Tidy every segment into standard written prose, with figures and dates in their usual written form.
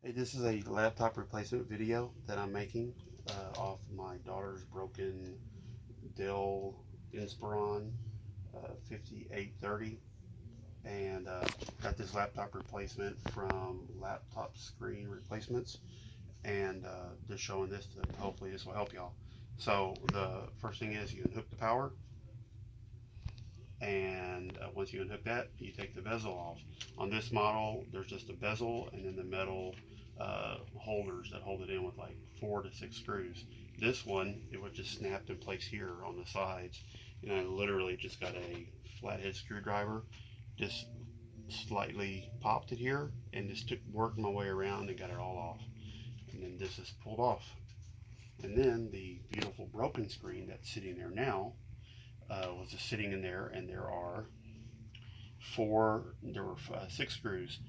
Hey, this is a laptop replacement video that I'm making off my daughter's broken Dell Inspiron 5830, and got this laptop replacement from Laptop Screen Replacements, and just showing this to hopefully this will help y'all. So the first thing is you unhook the power, and once you unhook that, you take the bezel off. On this model, there's just a bezel and then the metal holders that hold it in with like 4 to 6 screws. This one, it was just snapped in place here on the sides, and I literally just got a flathead screwdriver, just slightly popped it here, and just worked my way around and got it all off. And then this is pulled off. And then the beautiful broken screen that's sitting there now was just sitting in there, and there were 6 screws.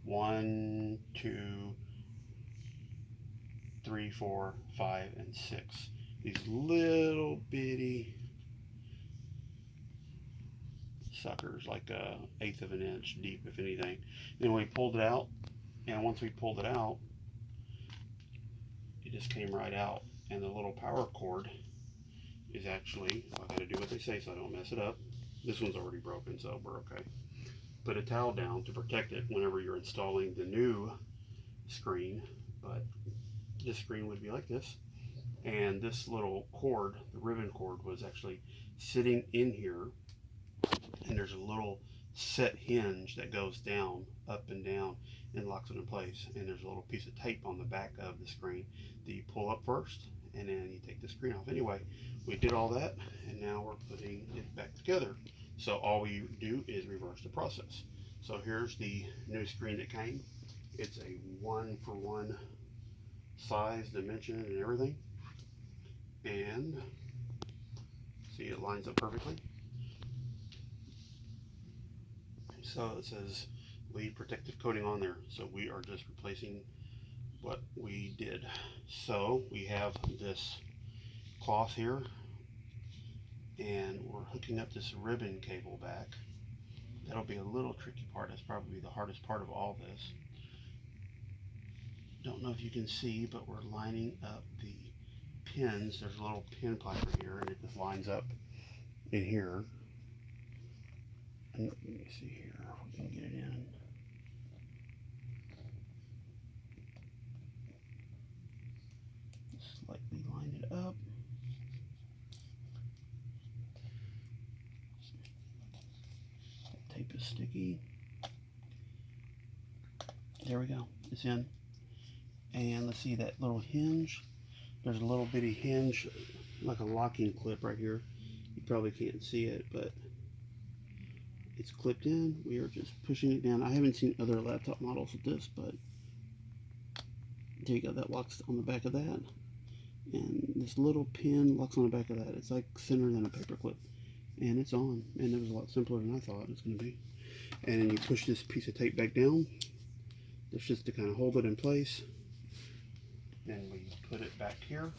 1, 2, 3, 4, 5, and 6. These little bitty suckers, like a eighth of an inch deep, if anything. Then we pulled it out, and once we pulled it out, it just came right out. And the little power cord is actually, I gotta do what they say so I don't mess it up. This one's already broken, so we're okay. Put a towel down to protect it whenever you're installing the new screen, but this screen would be like this. And this little cord, the ribbon cord, was actually sitting in here, and there's a little set hinge that goes down, up and down, and locks it in place. And there's a little piece of tape on the back of the screen that you pull up first, and then you take the screen off. Anyway, we did all that, and now we're putting it back together. So all we do is reverse the process. So here's the new screen that came. It's a 1-for-1 size, dimension, and everything. And see, it lines up perfectly. So it says lead protective coating on there. So we are just replacing what we did. So we have this cloth here, and we're hooking up this ribbon cable back. That'll be a little tricky part. That's probably the hardest part of all this. Don't know if you can see, but we're lining up the pins. There's a little pin placard here, and it just lines up in here. And let me see here if we can get it in. Slightly line it up. That tape is sticky. There we go. It's in. And let's see that little hinge. There's a little bitty hinge, like a locking clip right here. You probably can't see it, but it's clipped in. We are just pushing it down. I haven't seen other laptop models with this, but there you go. That locks on the back of that. And this little pin locks on the back of that. It's like thinner than a paper clip. And it's on. And it was a lot simpler than I thought it was going to be. And then you push this piece of tape back down. That's just to kind of hold it in place. And we put it back here,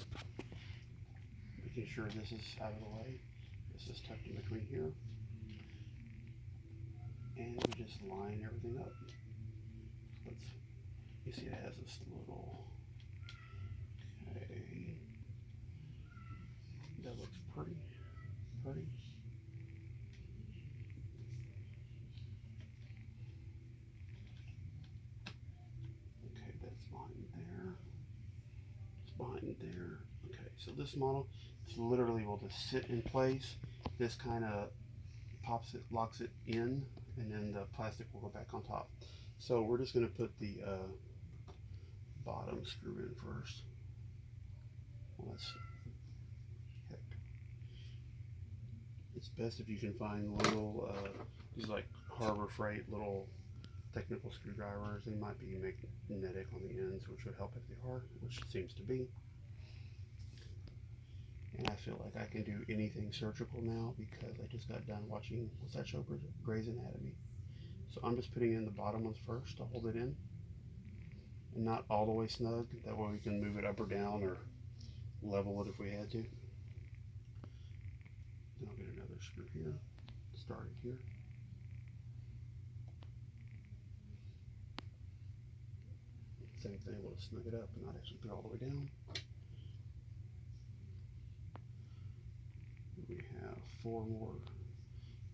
making sure this is out of the way. This is tucked in between here. And we just line everything up. You see it has this little, okay, that looks pretty. Okay, that's behind there. It's behind there. Okay, so this model, this literally will just sit in place. This kind of pops it, locks it in, and then the plastic will go back on top. So we're just going to put the bottom screw in first. It's best if you can find little, these like Harbor Freight little technical screwdrivers. They might be magnetic on the ends, which would help if they are, which it seems to be. And I feel like I can do anything surgical now because I just got done watching, what's that show, Grey's Anatomy. So I'm just putting in the bottom ones first to hold it in, and not all the way snug. That way we can move it up or down or level it if we had to. Then I'll get another screw here, start it here. Same thing, we'll snug it up and not actually put it all the way down. We have 4 more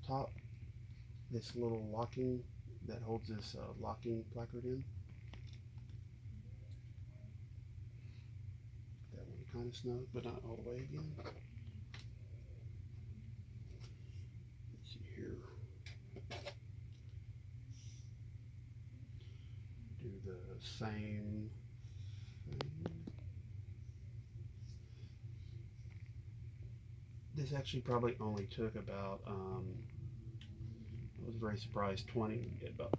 top. This little locking that holds this locking placard in. That one kind of snug, but not all the way again. Let's see here. Do the same thing. This actually probably only took about, I was very surprised, about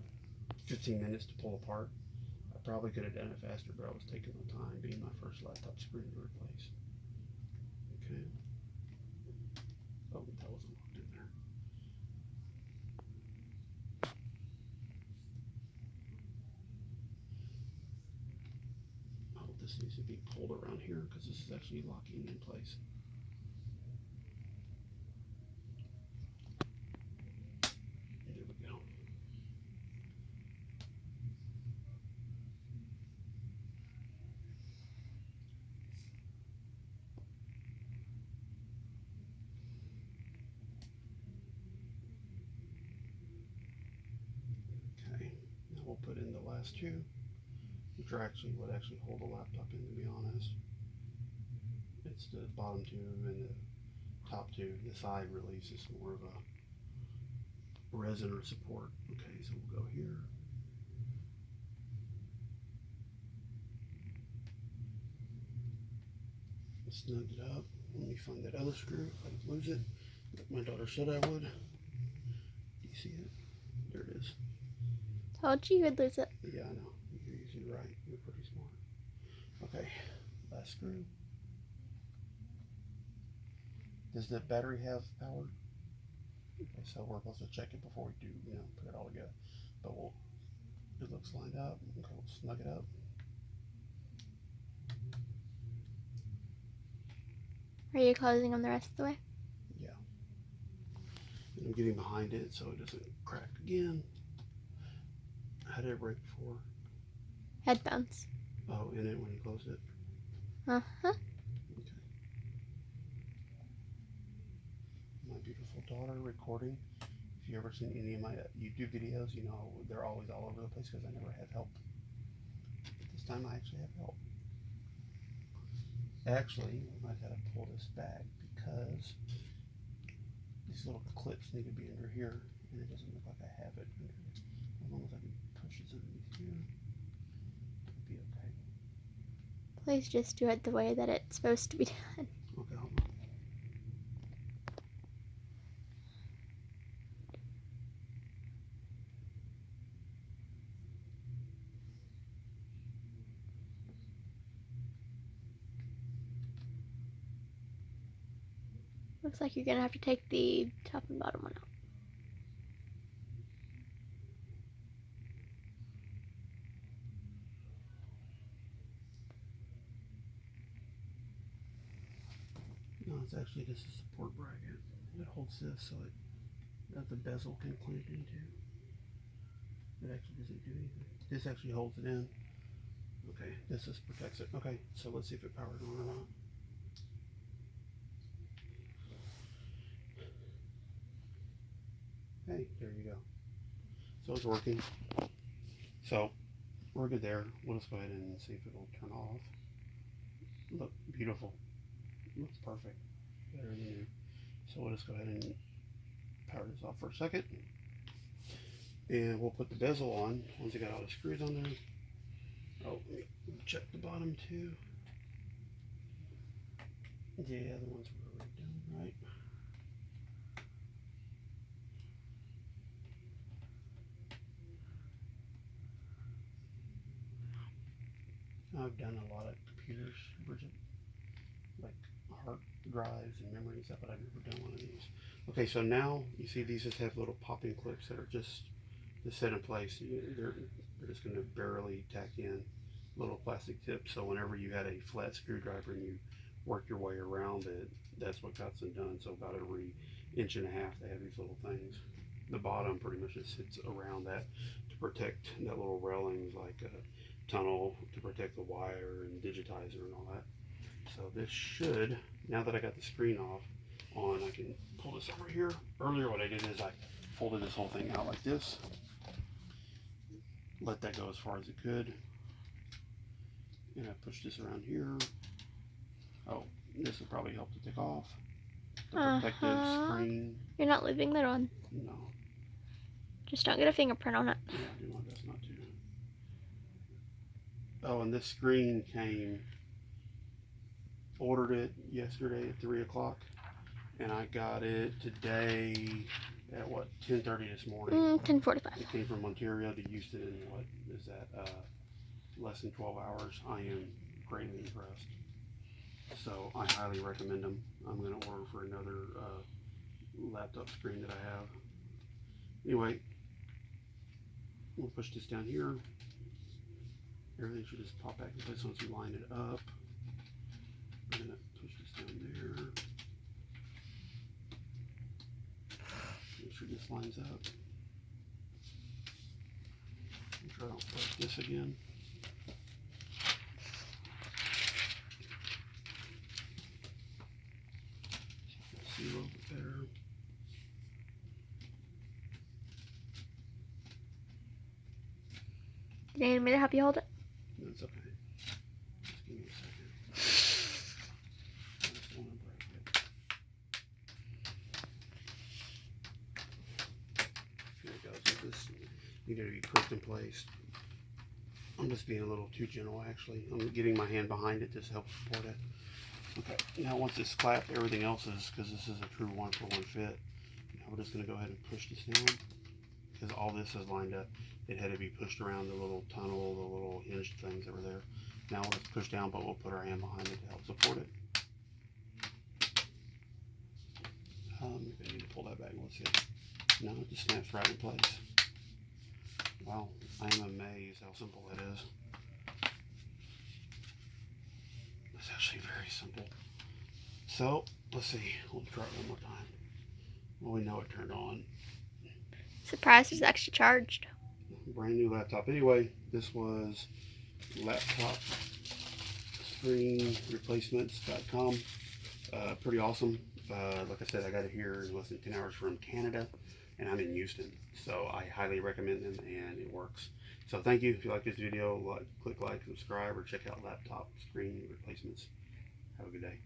15 minutes to pull apart. I probably could have done it faster, but I was taking my time, being my first laptop screen to replace. Okay. Oh, that wasn't locked in there. Oh, this needs to be pulled around here because this is actually locking in place. There we go. Okay, now we'll put in the last 2, which are actually what actually hold the laptop in, to be honest. It's the bottom 2 and the top 2. The side release is more of a resin or support. Okay, so we'll go here. Snugged it up. Let me find that other screw. If I didn't lose it, like my daughter said I would. Do you see it? There it is. Told you you'd lose it. Yeah, I know. You're usually right. You're pretty smart. Okay, last screw. Does the battery have power? Okay, so we're supposed to check it before we do, put it all together. But it looks lined up. Okay, we'll snug it up. Are you closing them the rest of the way? Yeah. And I'm getting behind it so it doesn't crack again. How did it break before? Headphones. Oh, in it when you closed it? Uh-huh. Okay. My beautiful daughter recording. If you ever seen any of my YouTube videos, you know they're always all over the place because I never have help. This time I actually have help. Actually, I gotta pull this back because these little clips need to be under here, and it doesn't look like I have it under here. As long as I can push this underneath here, it'll be okay. Please just do it the way that it's supposed to be done. Okay, hold on. Looks like you're gonna have to take the top and bottom one out. No, it's actually just a support bracket. It holds this so that the bezel can clamp into. It actually doesn't do anything. This actually holds it in. Okay, this just protects it. Okay, so let's see if it powers on or not. Hey, there you go. So it's working. So we're good there. We'll just go ahead and see if it'll turn off. Look, beautiful. Looks perfect. Better than new. So we'll just go ahead and power this off for a second. And we'll put the bezel on once I got all the screws on there. Oh, let me check the bottom too. Yeah, the ones were already done, right? I've done a lot of computers, Bridget, like hard drives and memory and stuff, but I've never done one of these. Okay, so now you see these just have little popping clips that are just set in place. They're just going to barely tack in little plastic tips. So whenever you had a flat screwdriver and you work your way around it, that's what got them done. So about every 1.5 inches, they have these little things. The bottom pretty much just sits around that to protect that little railings, like tunnel to protect the wire and digitizer and all that. So this should, now that I got the screen on, I can pull this over here. Earlier what I did is I folded this whole thing out like this. Let that go as far as it could. And I push this around here. Oh, this will probably help to take off. The protective screen. You're not leaving that on. No. Just don't get a fingerprint on it. Yeah, I do my best not to. Oh, and this screen came, ordered it yesterday at 3 o'clock, and I got it today at what, 10:30 this morning. 10:45. It came from Ontario to Houston in what is that, less than 12 hours. I am greatly impressed. So I highly recommend them. I'm going to order for another laptop screen that I have. Anyway, we'll push this down here. Everything should just pop back in place once you line it up. I'm going to push this down there. Make sure this lines up. Make sure I don't break this again. See a little bit better. Do you need me to help you hold it? That's okay. Just give me a second. I just don't want to break it. Here it goes. This needed to be pushed in place. I'm just being a little too gentle, actually. I'm getting my hand behind it to help support it. Okay, now once it's clapped, everything else is, because this is a true one-for-one fit. Now we're just going to go ahead and push this down, because all this is lined up. It had to be pushed around the little tunnel, the little hinged things that were there. Now we'll just push down, but we'll put our hand behind it to help support it. Maybe I need to pull that back. Let's see. No, it just snaps right in place. Wow, I am amazed how simple it is. It's actually very simple. So, let's see. We'll try it one more time. Well, we know it turned on. Surprised it's actually charged. Brand new laptop. Anyway, this was laptop screen replacements.com. Pretty awesome. Like I said, I got it here in less than 10 hours from Canada, and I'm in Houston. So I highly recommend them, and it works. So thank you. If you like this video, click like, subscribe, or check out laptop screen replacements. Have a good day.